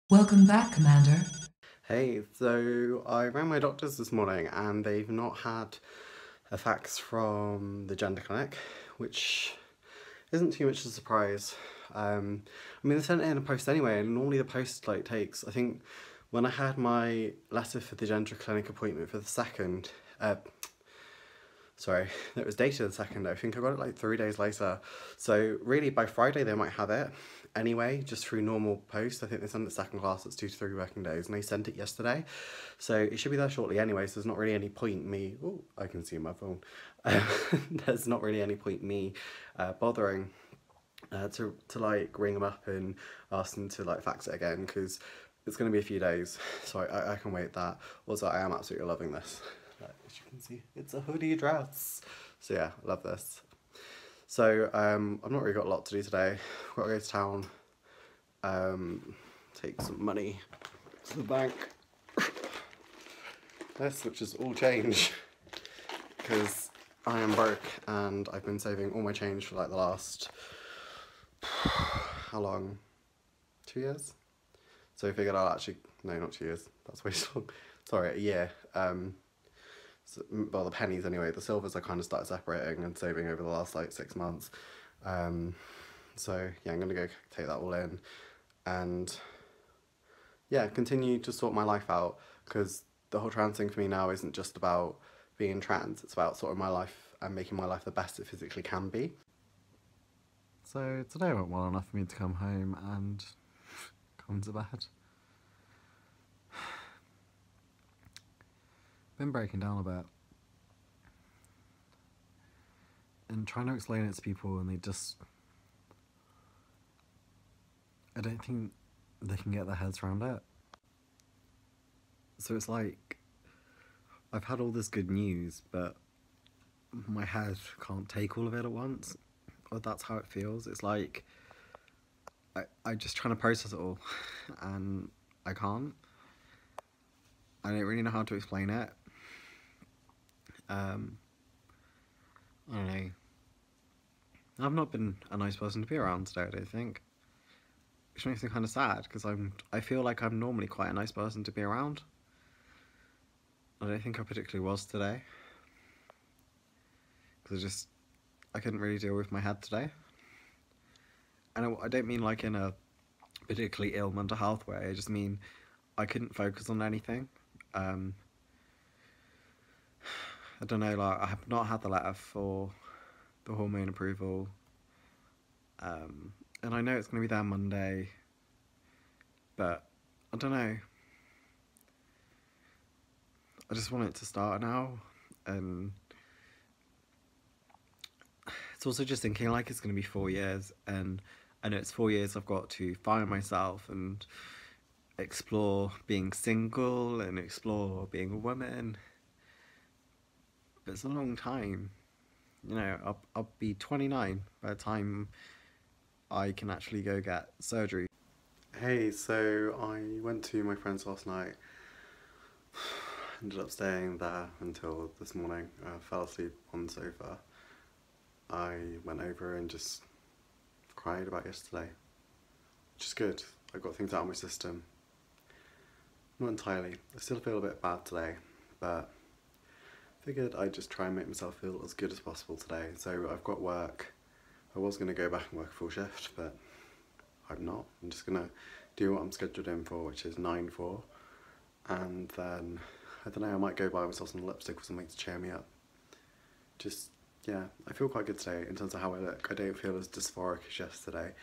Welcome back, Commander. Hey, so I rang my doctors this morning and they've not had a fax from the gender clinic, which isn't too much of a surprise. I mean, they sent it in a post anyway, and normally the post takes. I think when I had my letter for the gender clinic appointment for the second, sorry, it was dated the second. I think I got it like 3 days later. So really, by Friday they might have it. Anyway, just through normal post. I think they send it second class. It's 2 to 3 working days, and they sent it yesterday, so it should be there shortly anyway. So there's not really any point me. Oh, I can see my phone. There's not really any point me bothering to like ring them up and ask them to like fax it again, because it's going to be a few days, so I can wait that. Also, I am absolutely loving this. As you can see, it's a hoodie dress. So yeah, I love this. So I've not really got a lot to do today. I've got to go to town, take some money to the bank. This, which is all change, because I am broke and I've been saving all my change for like the last, how long? 2 years? So I figured I'll actually, no, not 2 years, that's way too long. Sorry, a year. So, well, the pennies anyway. The silvers I kind of started separating and saving over the last like 6 months. So yeah, I'm gonna go take that all in, and yeah, continue to sort my life out, because the whole trans thing for me now isn't just about being trans. It's about sorting my life and making my life the best it physically can be. So today went well enough for me to come home and come to bed. Been breaking down a bit and trying to explain it to people, and I don't think they can get their heads around it. So it's like, I've had all this good news, but my head can't take all of it at once. Or that's how it feels. It's like, I'm just trying to process it all, and I can't. I don't really know how to explain it. I don't know. I've not been a nice person to be around today, I don't think. Which makes me kind of sad, because I feel like I'm normally quite a nice person to be around. I don't think I particularly was today, because I couldn't really deal with my head today. And I don't mean like in a particularly ill mental health way, I just mean I couldn't focus on anything. I don't know, like, I have not had the letter for the hormone approval, and I know it's going to be there Monday, but I don't know. I just want it to start now, and it's also just thinking like it's going to be 4 years, and I know it's 4 years I've got to find myself and explore being single and explore being a woman. But it's a long time. You know, I'll be 29 by the time I can actually go get surgery. Hey, so I went to my friend's last night. Ended up staying there until this morning. I fell asleep on the sofa. I went over and just cried about yesterday, which is good. I got things out of my system. Not entirely. I still feel a bit bad today, but figured I'd just try and make myself feel as good as possible today. So I've got work. I was going to go back and work a full shift, but I'm not. I'm just going to do what I'm scheduled in for, which is 9-4. And then, I don't know, I might go buy myself some lipstick or something to cheer me up. Just, yeah, I feel quite good today in terms of how I look. I don't feel as dysphoric as yesterday.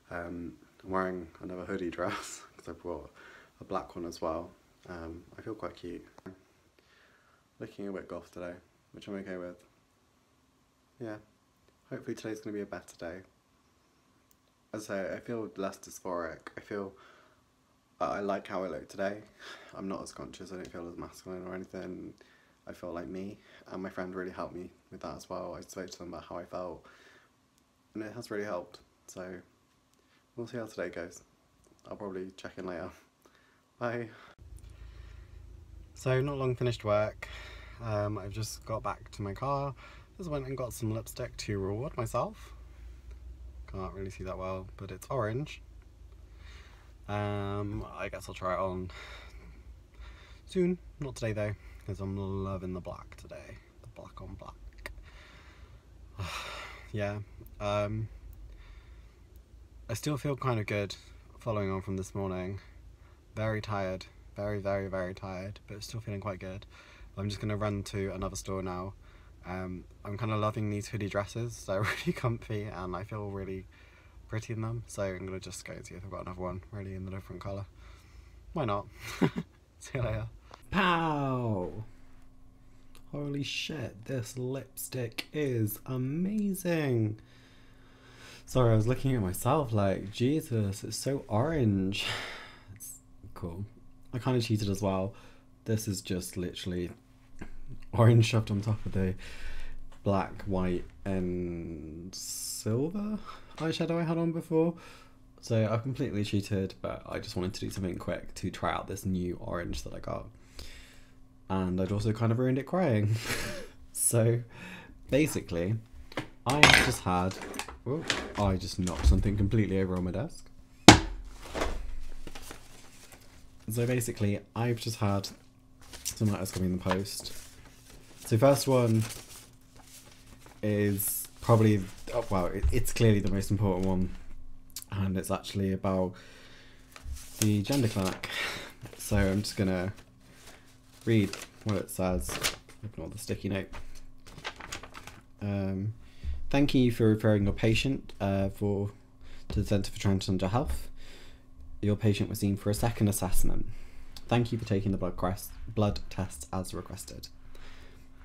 I'm wearing another hoodie dress, because I brought a black one as well. I feel quite cute. Looking a bit goth today, which I'm okay with. Yeah, hopefully today's going to be a better day. As I say, I feel less dysphoric. I feel I like how I look today. I'm not as conscious, I don't feel as masculine or anything. I feel like me, and my friend really helped me with that as well. I spoke to them about how I felt, and it has really helped. So, we'll see how today goes. I'll probably check in later. Bye. So, not long finished work. I've just got back to my car. Just went and got some lipstick to reward myself. Can't really see that well, but it's orange. I guess I'll try it on soon. Not today though, because I'm loving the black today. The black on black. Yeah. I still feel kind of good following on from this morning. Very tired. Very, very, very tired, but still feeling quite good. I'm just going to run to another store now. I'm kind of loving these hoodie dresses. They're really comfy and I feel really pretty in them. So I'm going to just go and see if I've got another one really in a different colour. Why not? See you later. Pow! Holy shit, this lipstick is amazing. Sorry, I was looking at myself like, Jesus, it's so orange. It's cool. I kind of cheated as well. This is just literally orange shoved on top of the black, white and silver eyeshadow I had on before. So I completely cheated, but I just wanted to do something quick to try out this new orange that I got. And I'd also kind of ruined it crying. So basically, I just had... Oh, I just knocked something completely over on my desk. So basically, I've just had some letters coming in the post. So first one is probably, oh, well, it's clearly the most important one. And it's actually about the gender clinic. So I'm just going to read what it says. Ignore the sticky note. Thank you for referring your patient to the Centre for Transgender Health. Your patient was seen for a second assessment. Thank you for taking the blood tests as requested.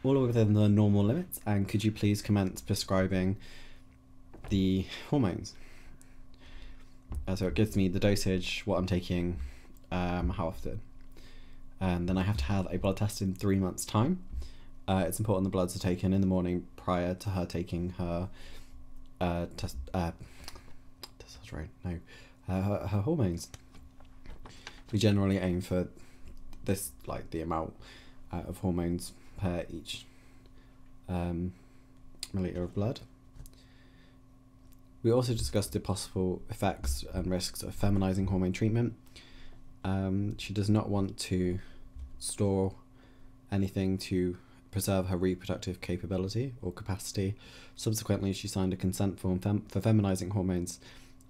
All within the normal limits, and could you please commence prescribing the hormones? So it gives me the dosage, what I'm taking, how often. And then I have to have a blood test in 3 months' time. It's important the bloods are taken in the morning prior to her taking her her hormones. We generally aim for this, like the amount of hormones per each milliliter of blood. We also discussed the possible effects and risks of feminizing hormone treatment. She does not want to store anything to preserve her reproductive capability or capacity. Subsequently, she signed a consent form for feminizing hormones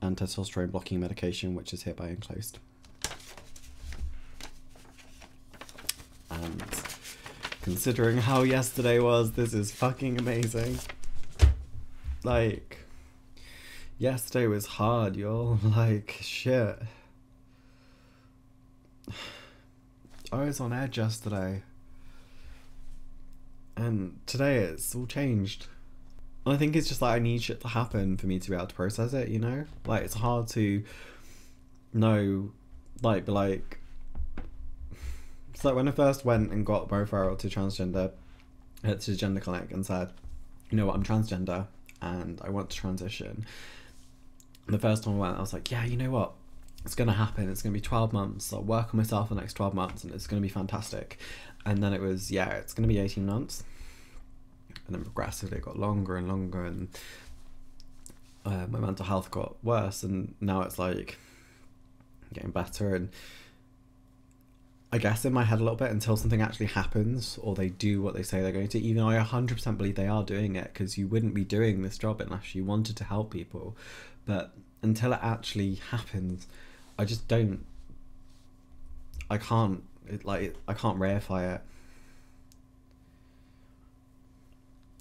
and testosterone blocking medication, which is hereby enclosed. And considering how yesterday was, this is fucking amazing. Like, yesterday was hard, y'all. Like, shit. I was on edge yesterday. And today it's all changed. And I think it's just like I need shit to happen for me to be able to process it, you know? Like, it's hard to know, like, be like... It's like when I first went and got my referral to transgender, to the gender clinic and said, you know what, I'm transgender and I want to transition. And the first time I went, I was like, yeah, you know what? It's going to happen. It's going to be 12 months. I'll work on myself for the next 12 months and it's going to be fantastic. And then it was, yeah, it's going to be 18 months. And then progressively it got longer and longer and my mental health got worse. And now it's like getting better. And I guess in my head a little bit until something actually happens or they do what they say they're going to, even though I 100% believe they are doing it, because you wouldn't be doing this job unless you wanted to help people. But until it actually happens, I just don't, I can't reify it.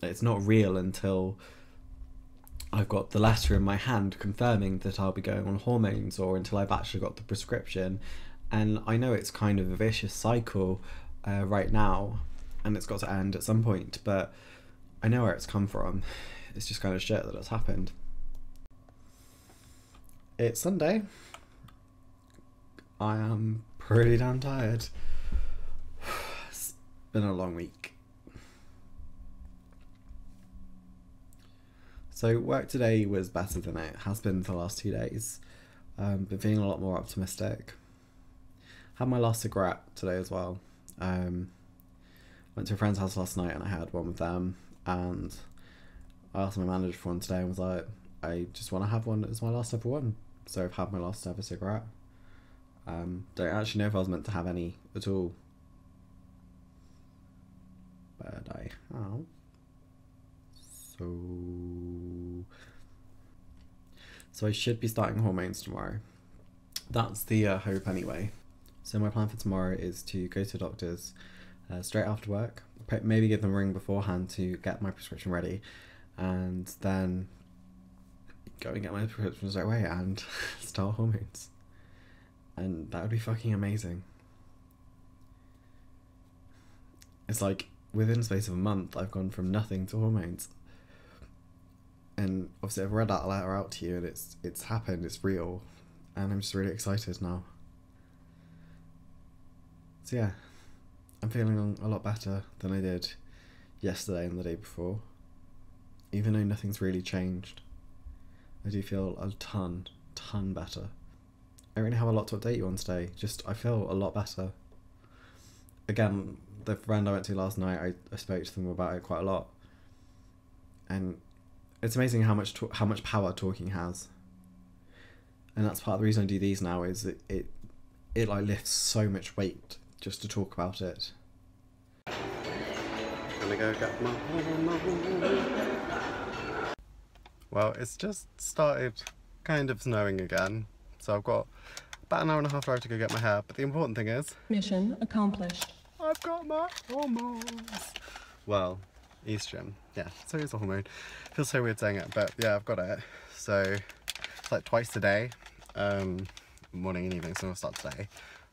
It's not real until I've got the letter in my hand confirming that I'll be going on hormones, or until I've actually got the prescription. And I know it's kind of a vicious cycle right now, and it's got to end at some point, but I know where it's come from. It's just kind of shit that it's happened. It's Sunday. I am pretty damn tired. It's been a long week. So work today was better than it has been for the last 2 days. Been feeling a lot more optimistic. Had my last cigarette today as well. Went to a friend's house last night and I had one with them, and I asked my manager for one today and was like, I just want to have one as my last ever one. So I've had my last ever cigarette. Don't actually know if I was meant to have any at all, but I have. So I should be starting hormones tomorrow. That's the hope anyway. So my plan for tomorrow is to go to the doctor's straight after work, maybe give them a ring beforehand to get my prescription ready, and then go and get my prescription straight away and start hormones. And that would be fucking amazing. It's like within the space of a month I've gone from nothing to hormones. And obviously I've read that letter out to you, and it's happened, it's real, and I'm just really excited now. So yeah, I'm feeling a lot better than I did yesterday and the day before. Even though nothing's really changed, I do feel a ton better. I don't really have a lot to update you on today, just I feel a lot better. Again, the friend I went to last night, I spoke to them about it quite a lot. And it's amazing how much power talking has. And that's part of the reason I do these now, is it like lifts so much weight just to talk about it. Gonna go get my hormone. Well, it's just started kind of snowing again, so I've got about an hour and a half drive to go get my hair, but the important thing is... Mission accomplished. I've got my hormones! Well, estrogen. Yeah, so it's a hormone. Feels so weird saying it, but yeah, I've got it. So it's like twice a day, morning and evening, so I'll start today.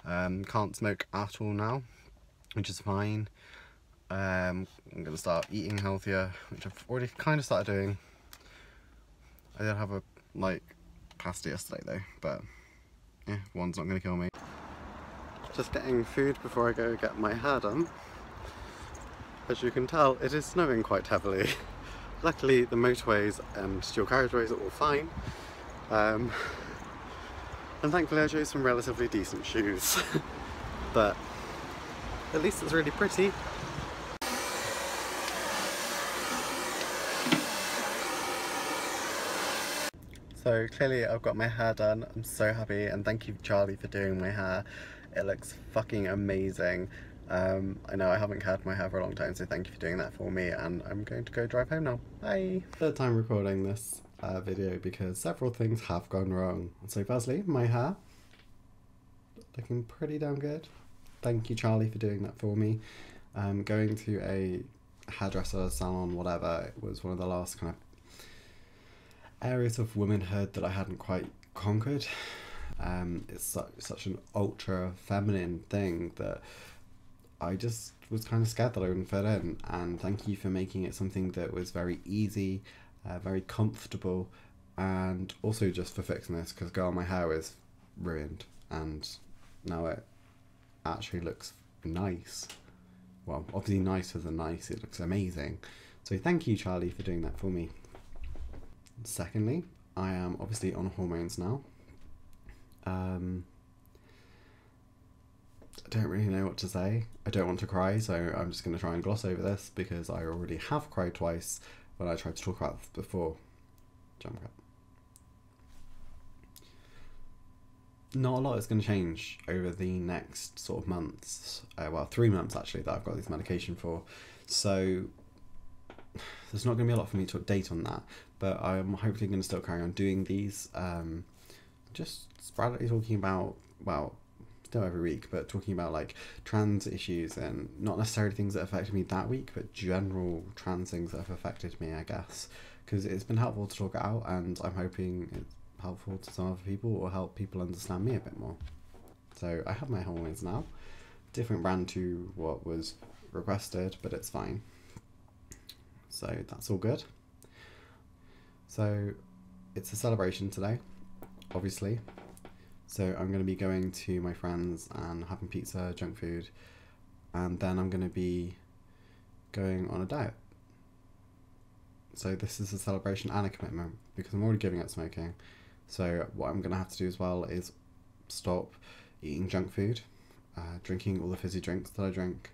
Can't smoke at all now, which is fine. I'm gonna start eating healthier, which I've already kind of started doing. I did have a pasta yesterday though, but yeah, one's not gonna kill me. Just getting food before I go get my hair done. As you can tell, it is snowing quite heavily. Luckily the motorways and dual carriageways are all fine. And thankfully I chose some relatively decent shoes. But at least it's really pretty. So clearly I've got my hair done. I'm so happy, and thank you Charlie for doing my hair. It looks fucking amazing. I know I haven't had my hair for a long time, so thank you for doing that for me, and I'm going to go drive home now. Bye! Third time recording this video because several things have gone wrong. So firstly, my hair, looking pretty damn good. Thank you Charlie for doing that for me. Going to a hairdresser, salon, whatever, it was one of the last kind of areas of womanhood that I hadn't quite conquered. It's such an ultra feminine thing that I just was kind of scared that I wouldn't fit in, and thank you for making it something that was very easy, very comfortable, and also just for fixing this, because girl, my hair is ruined and now it actually looks nice. Well, obviously nicer than nice, it looks amazing. So thank you Charlie for doing that for me. Secondly, I am obviously on hormones now. I don't really know what to say. I don't want to cry, so I'm just going to try and gloss over this because I already have cried twice when I tried to talk about this before. Jump cut. Not a lot is going to change over the next sort of months. Well, 3 months actually that I've got this medication for. So there's not going to be a lot for me to update on that, but I'm hopefully going to still carry on doing these. Just sporadically talking about, well, still every week, but talking about like trans issues, and not necessarily things that affected me that week, but general trans things that have affected me, I guess, because it's been helpful to talk it out, and I'm hoping it's helpful to some other people or help people understand me a bit more. So I have my hormones now, different brand to what was requested, but it's fine. So that's all good. So it's a celebration today, obviously. So I'm going to be going to my friends and having pizza, junk food, and then I'm going to be going on a diet. So this is a celebration and a commitment because I'm already giving up smoking. So what I'm going to have to do as well is stop eating junk food, drinking all the fizzy drinks that I drink,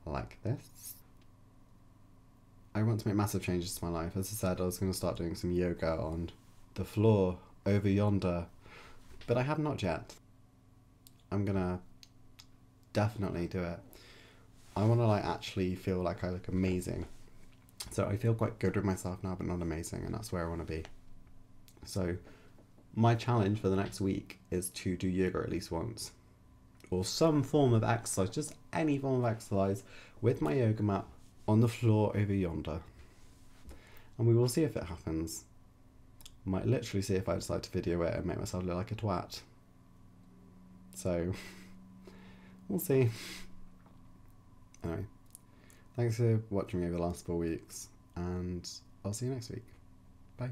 like this. I want to make massive changes to my life. As I said, I was going to start doing some yoga on the floor over yonder, but I have not yet. I'm gonna definitely do it. I want to like actually feel like I look amazing. So I feel quite good with myself now, but not amazing, and that's where I want to be. So my challenge for the next week is to do yoga at least once, or some form of exercise, just any form of exercise with my yoga mat on the floor over yonder. And we will see if it happens. Might literally see if I decide to video it and make myself look like a twat. So we'll see. Anyway, thanks for watching me over the last 4 weeks, and I'll see you next week. Bye.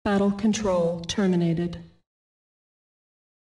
Battle control terminated.